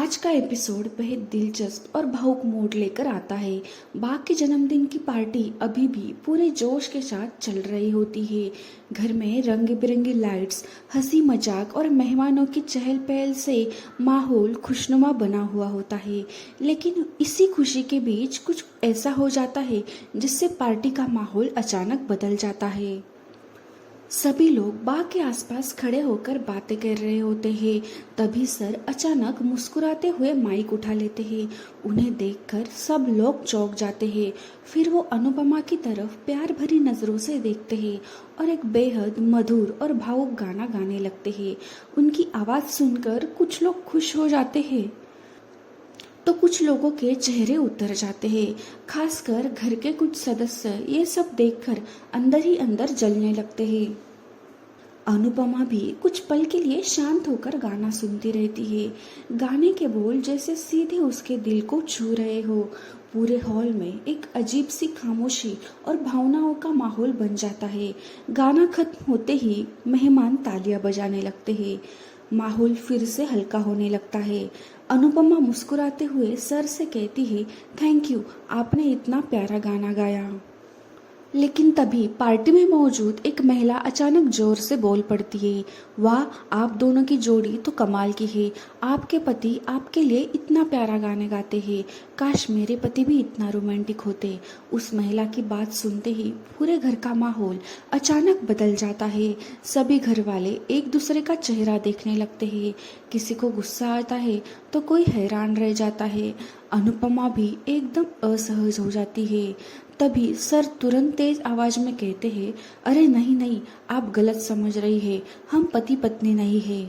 आज का एपिसोड बेहद दिलचस्प और भावुक मूड लेकर आता है। बाघ के जन्मदिन की पार्टी अभी भी पूरे जोश के साथ चल रही होती है। घर में रंग बिरंगी लाइट्स, हंसी मजाक और मेहमानों की चहल पहल से माहौल खुशनुमा बना हुआ होता है। लेकिन इसी खुशी के बीच कुछ ऐसा हो जाता है जिससे पार्टी का माहौल अचानक बदल जाता है। सभी लोग बाग के आसपास खड़े होकर बातें कर रहे होते हैं। तभी सर अचानक मुस्कुराते हुए माइक उठा लेते हैं। उन्हें देखकर सब लोग चौंक जाते हैं। फिर वो अनुपमा की तरफ प्यार भरी नजरों से देखते हैं और एक बेहद मधुर और भावुक गाना गाने लगते हैं। उनकी आवाज सुनकर कुछ लोग खुश हो जाते हैं तो कुछ लोगों के चेहरे उतर जाते हैं। खासकर घर के कुछ सदस्य ये सब देखकर अंदर ही अंदर जलने लगते हैं। अनुपमा भी कुछ पल के लिए शांत होकर गाना सुनती रहती है। गाने के बोल जैसे सीधे उसके दिल को छू रहे हो। पूरे हॉल में एक अजीब सी खामोशी और भावनाओं का माहौल बन जाता है। गाना खत्म होते ही मेहमान तालियां बजाने लगते हैं। माहौल फिर से हल्का होने लगता है। अनुपमा मुस्कुराते हुए सर से कहती है, थैंक यू, आपने इतना प्यारा गाना गाया। लेकिन तभी पार्टी में मौजूद एक महिला अचानक जोर से बोल पड़ती है, वाह, आप दोनों की जोड़ी तो कमाल की है। आपके पति आपके लिए इतना प्यारा गाने गाते हैं। काश मेरे पति भी इतना रोमांटिक होते। उस महिला की बात सुनते ही पूरे घर का माहौल अचानक बदल जाता है। सभी घर वाले एक दूसरे का चेहरा देखने लगते हैं। किसी को गुस्सा आता है तो कोई हैरान रह जाता है। अनुपमा भी एकदम असहज हो जाती है। तभी सर तुरंत तेज आवाज में कहते हैं, अरे नहीं नहीं, आप गलत समझ रही है, हम पति पत्नी नहीं है।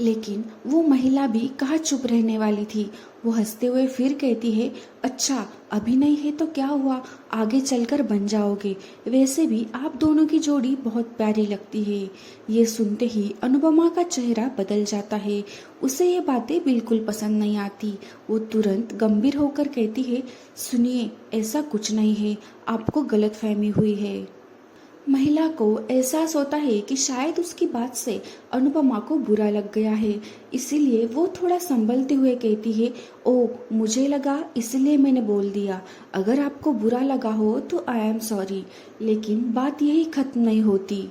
लेकिन वो महिला भी कहाँ चुप रहने वाली थी। वो हंसते हुए फिर कहती है, अच्छा अभी नहीं है तो क्या हुआ, आगे चलकर बन जाओगे। वैसे भी आप दोनों की जोड़ी बहुत प्यारी लगती है। ये सुनते ही अनुपमा का चेहरा बदल जाता है। उसे ये बातें बिल्कुल पसंद नहीं आती। वो तुरंत गंभीर होकर कहती है, सुनिए, ऐसा कुछ नहीं है, आपको गलतफहमी हुई है। महिला को एहसास होता है कि शायद उसकी बात से अनुपमा को बुरा लग गया है। इसीलिए वो थोड़ा संभलते हुए कहती है, ओ, मुझे लगा इसलिए मैंने बोल दिया। अगर आपको बुरा लगा हो तो आई एम सॉरी। लेकिन बात यही खत्म नहीं होती।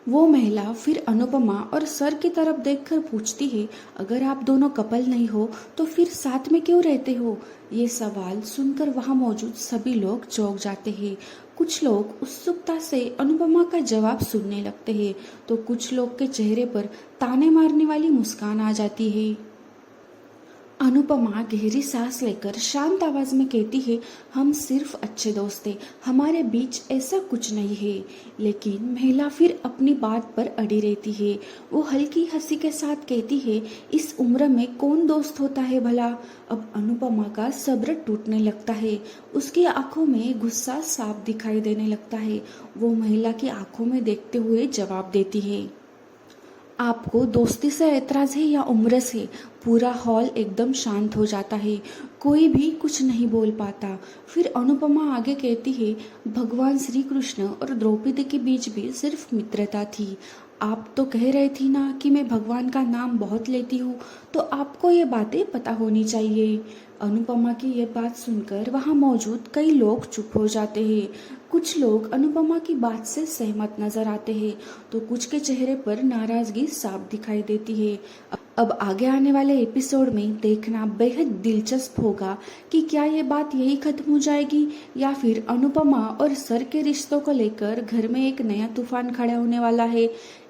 वो महिला फिर अनुपमा और सर की तरफ देखकर पूछती है, अगर आप दोनों कपल नहीं हो तो फिर साथ में क्यों रहते हो। ये सवाल सुनकर वहां मौजूद सभी लोग चौंक जाते हैं। कुछ लोग उत्सुकता से अनुपमा का जवाब सुनने लगते हैं तो कुछ लोग के चेहरे पर ताने मारने वाली मुस्कान आ जाती है। अनुपमा गहरी सांस लेकर शांत आवाज में कहती है, हम सिर्फ अच्छे दोस्त थे, हमारे बीच ऐसा कुछ नहीं है। लेकिन महिला फिर अपनी बात पर अड़ी रहती है। वो हल्की हंसी के साथ कहती है, इस उम्र में कौन दोस्त होता है भला। अब अनुपमा का सब्र टूटने लगता है। उसकी आंखों में गुस्सा साफ दिखाई देने लगता है। वो महिला की आंखों में देखते हुए जवाब देती है, आपको दोस्ती से ऐतराज है या उम्र से। पूरा हॉल एकदम शांत हो जाता है। कोई भी कुछ नहीं बोल पाता। फिर अनुपमा आगे कहती है, भगवान श्री कृष्ण और द्रौपदी के बीच भी सिर्फ मित्रता थी। आप तो कह रही थी ना कि मैं भगवान का नाम बहुत लेती हूँ, तो आपको ये बातें पता होनी चाहिए। अनुपमा की ये बात सुनकर वहां मौजूद कई लोग चुप हो जाते हैं। कुछ लोग अनुपमा की बात से सहमत नजर आते हैं तो कुछ के चेहरे पर नाराजगी साफ दिखाई देती है। अब आगे आने वाले एपिसोड में देखना बेहद दिलचस्प होगा कि क्या ये बात यही खत्म हो जाएगी या फिर अनुपमा और सर के रिश्तों को लेकर घर में एक नया तूफान खड़ा होने वाला है।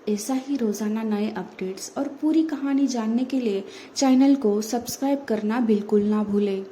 ऐसा ही रोजाना नए अपडेट्स और पूरी कहानी जानने के लिए चैनल को सब्सक्राइब करना बिल्कुल ना भूलें।